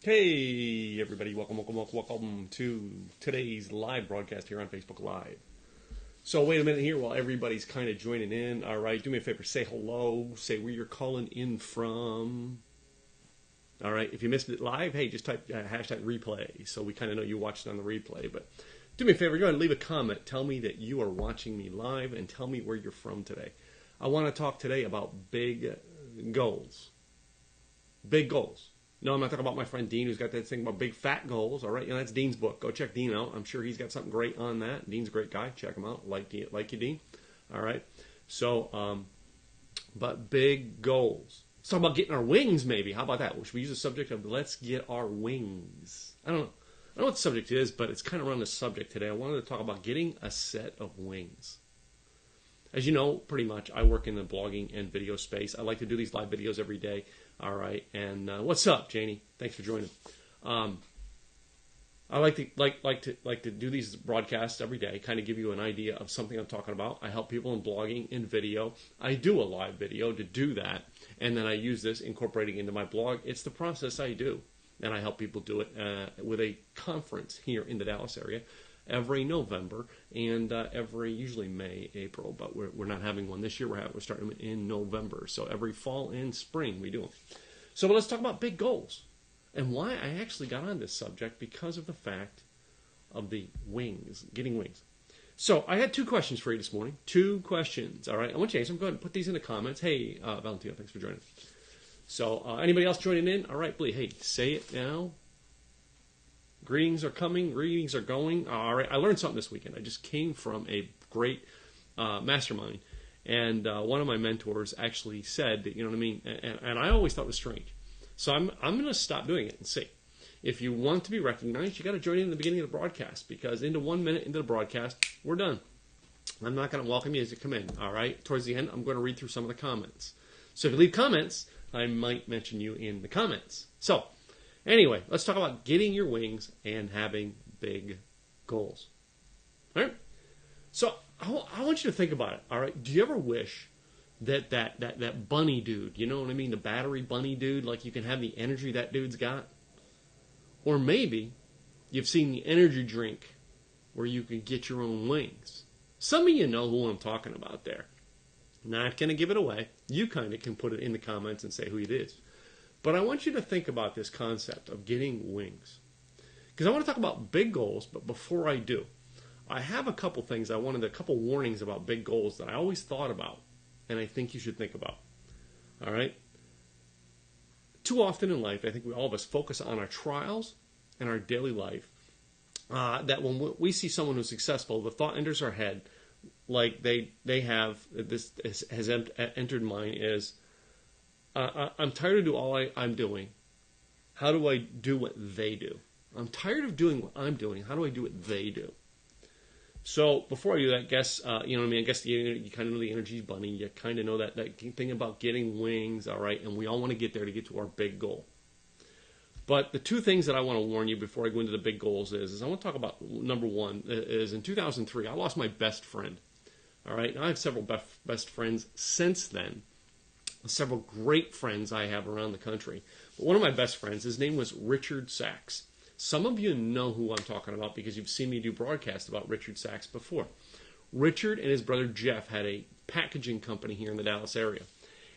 Hey, everybody. Welcome to today's live broadcast here on Facebook Live. So wait a minute here while everybody's kind of joining in. All right, do me a favor. Say hello. Say where you're calling in from. All right, if you missed it live, hey, just type hashtag replay so we kind of know you watched it on the replay. But do me a favor. Go ahead and leave a comment. Tell me that you are watching me live and tell me where you're from today. I want to talk today about big goals. Big goals. No, I'm not talking about my friend Dean, who's got that thing about big fat goals. All right, that's Dean's book. Go check Dean out. I'm sure he's got something great on that. Dean's a great guy. Check him out. Like you, Dean. All right. So, but big goals. Let's talk about getting our wings, maybe. How about that? Should we use the subject of let's get our wings? I don't know what the subject is, but it's kind of around the subject today. I wanted to talk about getting a set of wings. As you know, pretty much, I work in the blogging and video space. I like to do these live videos every day. All right, and what's up, Janie? Thanks for joining. I like to do these broadcasts every day, kind of give you an idea of something I'm talking about. I help people in blogging and video. I do a live video to do that, and then I use this incorporating into my blog. It's the process I do, and I help people do it with a conference here in the Dallas area every November and every usually May, April, but we're not having one this year. We're starting them in November. So every fall and spring we do them. So let's talk about big goals and why I actually got on this subject because of the fact of the wings, getting wings. So I had two questions for you this morning. Two questions. All right, I want you to answer them. Go ahead and put these in the comments. Hey, Valentino, thanks for joining. So anybody else joining in? All right, please. Hey, say it now. Greetings are coming. Greetings are going. All right. I learned something this weekend. I just came from a great mastermind. And one of my mentors actually said that, you know what I mean? And I always thought it was strange. So I'm going to stop doing it and see. If you want to be recognized, you got to join in the beginning of the broadcast because into 1 minute into the broadcast, we're done. I'm not going to welcome you as you come in. All right. Towards the end, I'm going to read through some of the comments. So if you leave comments, I might mention you in the comments. So anyway, let's talk about getting your wings and having big goals. All right? So I want you to think about it, all right? Do you ever wish that bunny dude, you know what I mean, the battery bunny dude, like you can have the energy that dude's got? Or maybe you've seen the energy drink where you can get your own wings. Some of you know who I'm talking about there. Not going to give it away. You kind of can put it in the comments and say who it is. But I want you to think about this concept of getting wings. Because I want to talk about big goals, but before I do, I have a couple things a couple warnings about big goals that I always thought about, and I think you should think about. All right? Too often in life, I think all of us focus on our trials and our daily life, that when we see someone who's successful, the thought enters our head, like they have, this has entered mine, is, I'm tired of doing all I'm doing. How do I do what they do? I'm tired of doing what I'm doing. How do I do what they do? So before I do that, I guess, you know what I mean? I guess you kind of know the energy bunny. You kind of know that thing about getting wings, all right? And we all want to get there to get to our big goal. But the two things that I want to warn you before I go into the big goals is I want to talk about, number one, is in 2003, I lost my best friend. All right? Now I have several best friends since then. Several great friends I have around the country. But one of my best friends, his name was Richard Sachs. Some of you know who I'm talking about because you've seen me do broadcasts about Richard Sachs before. Richard and his brother Jeff had a packaging company here in the Dallas area.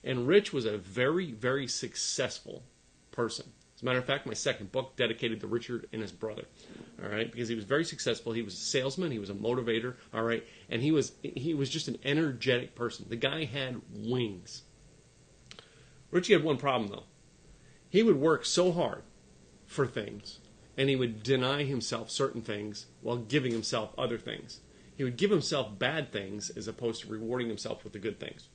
And Rich was a very, very successful person. As a matter of fact, my second book dedicated to Richard and his brother. All right, because he was very successful. He was a salesman. He was a motivator. All right, and he was just an energetic person. The guy had wings. Richie had one problem, though. He would work so hard for things, and he would deny himself certain things while giving himself other things. He would give himself bad things as opposed to rewarding himself with the good things.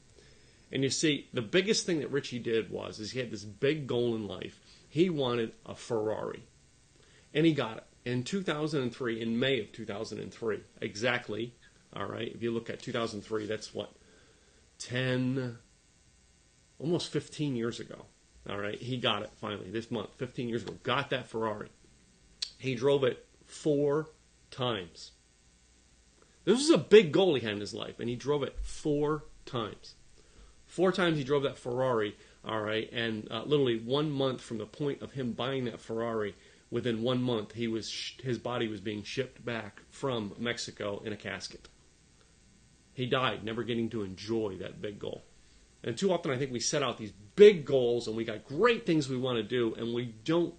And you see, the biggest thing that Richie did was he had this big goal in life. He wanted a Ferrari, and he got it. In 2003, in May of 2003, exactly, all right, if you look at 2003, that's what, almost 15 years ago. All right, he got it finally this month, 15 years ago. Got that Ferrari. He drove it 4 times. This was a big goal he had in his life, and he drove it 4 times. 4 times he drove that Ferrari All right, and literally 1 month from the point of him buying that Ferrari, within 1 month his body was being shipped back from Mexico in a casket. He died, never getting to enjoy that big goal. And too often I think we set out these big goals and we got great things we want to do and we don't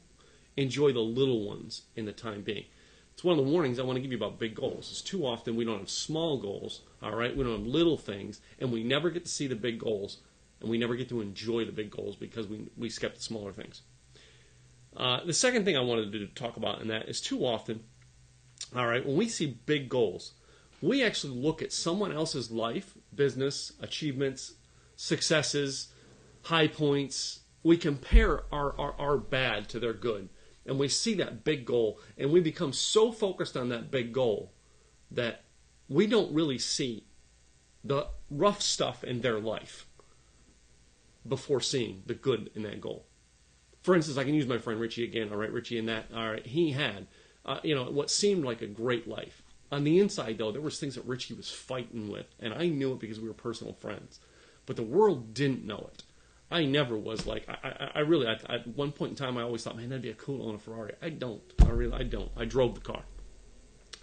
enjoy the little ones in the time being. It's one of the warnings I want to give you about big goals. Is too often we don't have small goals, all right? We don't have little things, and we never get to see the big goals, and we never get to enjoy the big goals because we skip the smaller things. The second thing I wanted to talk about in that is too often, all right, when we see big goals, we actually look at someone else's life, business, achievements, successes, high points. We compare our bad to their good. And we see that big goal, and we become so focused on that big goal that we don't really see the rough stuff in their life before seeing the good in that goal. For instance, I can use my friend Richie again. All right, Richie, in that, all right, he had, what seemed like a great life. On the inside, though, there was things that Richie was fighting with, and I knew it because we were personal friends. But the world didn't know it. I never was like, I really, at one point in time, I always thought, man, that'd be a cool own a Ferrari. I don't. I drove the car.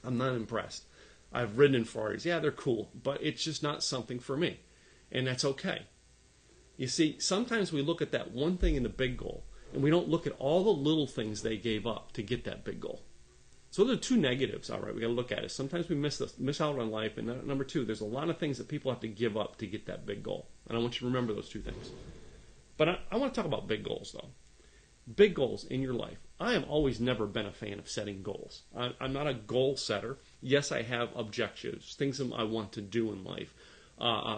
I'm not impressed. I've ridden in Ferraris. Yeah, they're cool, but it's just not something for me. And that's okay. You see, sometimes we look at that one thing in the big goal, and we don't look at all the little things they gave up to get that big goal. So there are two negatives, all right, we got to look at it. Sometimes we miss out on life, and number two, there's a lot of things that people have to give up to get that big goal. And I want you to remember those two things. But I want to talk about big goals, though. Big goals in your life. I have always never been a fan of setting goals. I'm not a goal setter. Yes, I have objectives, things I want to do in life,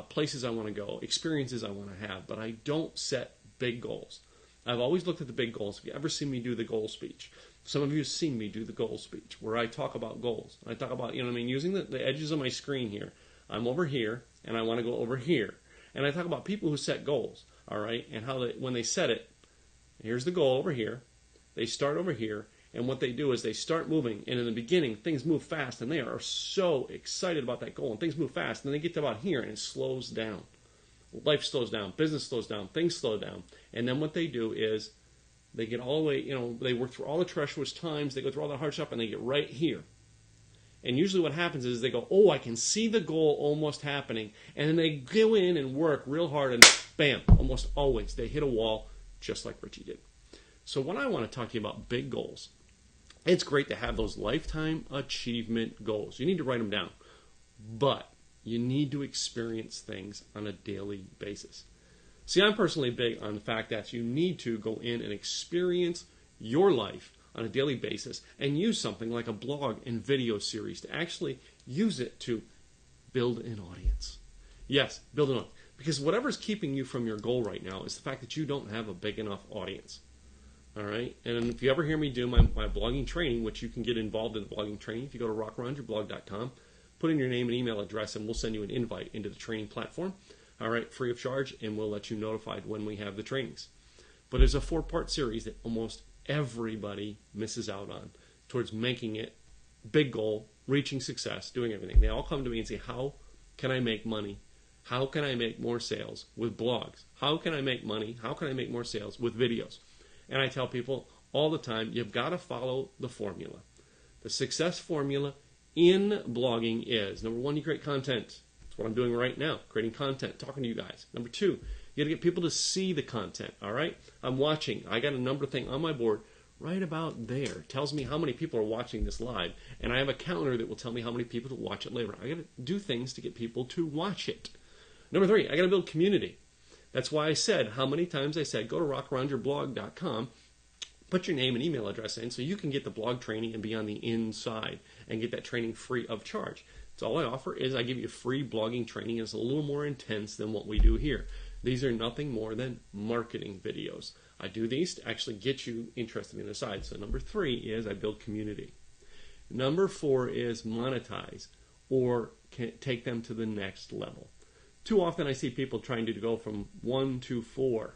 places I want to go, experiences I want to have, but I don't set big goals. I've always looked at the big goals. If you ever seen me do the goal speech, some of you have seen me do the goal speech where I talk about goals. I talk about, using the edges of my screen here. I'm over here, and I want to go over here. And I talk about people who set goals, all right, and how when they set it, here's the goal over here. They start over here, and what they do is they start moving, and in the beginning, things move fast, and they are so excited about that goal, and things move fast, and then they get to about here, and it slows down. Life slows down, business slows down, things slow down, and then what they do is they get all the way, they work through all the treacherous times, they go through all the hardship, and they get right here. And usually what happens is they go, oh, I can see the goal almost happening, and then they go in and work real hard, and bam, almost always they hit a wall, just like Richie did. So when I want to talk to you about big goals, it's great to have those lifetime achievement goals. You need to write them down. But you need to experience things on a daily basis. See, I'm personally big on the fact that you need to go in and experience your life on a daily basis and use something like a blog and video series to actually use it to build an audience. Yes, build an audience. Because whatever's keeping you from your goal right now is the fact that you don't have a big enough audience. All right? And if you ever hear me do my blogging training, which you can get involved in the blogging training, if you go to rockaroundyourblog.com, put in your name and email address, and we'll send you an invite into the training platform, all right, free of charge, and we'll let you notified when we have the trainings. But it's a 4-part series that almost everybody misses out on towards making it big goal, reaching success, doing everything. They all come to me and say, how can I make money? How can I make more sales with blogs? How can I make money? How can I make more sales with videos? And I tell people all the time, you've got to follow the formula. The success formula in blogging is, number one, you create content. That's what I'm doing right now, creating content, talking to you guys. Number two, you got to get people to see the content, all right? I'm watching. I got a number thing on my board right about there. It tells me how many people are watching this live, and I have a counter that will tell me how many people to watch it later. I got to do things to get people to watch it. Number three, I got to build community. That's why I said, how many times I said, go to rockaroundyourblog.com, put your name and email address in so you can get the blog training and be on the inside and get that training free of charge. So all I offer is I give you free blogging training. It's a little more intense than what we do here. These are nothing more than marketing videos. I do these to actually get you interested in the side. So number three is I build community. Number four is monetize or take them to the next level. Too often I see people trying to go from 1 to 4.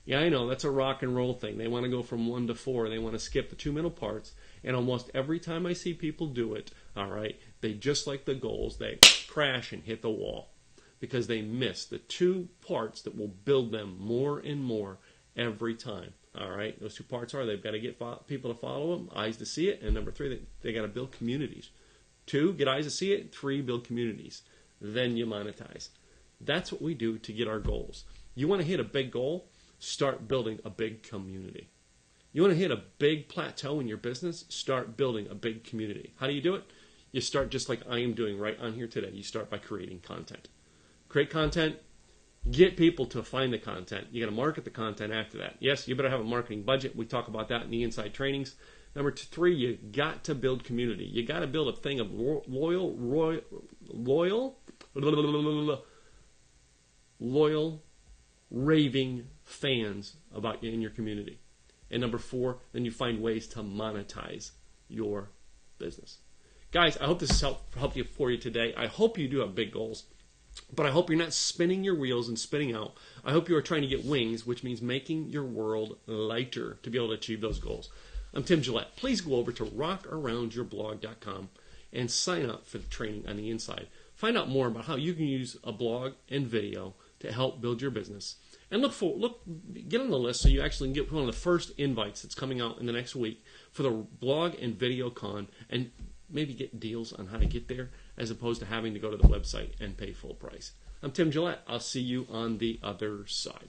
Yeah, I know, that's a rock and roll thing. They want to go from 1 to 4. They want to skip the 2 middle parts. And almost every time I see people do it, all right, they just like the goals, they crash and hit the wall. because they miss the two parts that will build them more and more every time. All right, those two parts are they've got to get people to follow them, eyes to see it, and number three, they got to build communities. 2, get eyes to see it. 3, build communities. Then you monetize. That's what we do to get our goals. You want to hit a big goal? Start building a big community. You want to hit a big plateau in your business? Start building a big community. How do you do it? You start just like I am doing right on here today. You start by creating content. Create content. Get people to find the content. You got to market the content after that. Yes, you better have a marketing budget. We talk about that in the inside trainings. Number 3, you got to build community. You got to build a thing of loyal, raving fans about you in your community. And number 4, then you find ways to monetize your business. Guys, I hope this helped you for you today. I hope you do have big goals. But I hope you're not spinning your wheels and spinning out. I hope you are trying to get wings, which means making your world lighter to be able to achieve those goals. I'm Tim Gillette. Please go over to rockaroundyourblog.com and sign up for the training on the inside. Find out more about how you can use a blog and video to help build your business. And get on the list so you actually can get one of the first invites that's coming out in the next week for the blog and video con, and maybe get deals on how to get there as opposed to having to go to the website and pay full price. I'm Tim Gillette. I'll see you on the other side.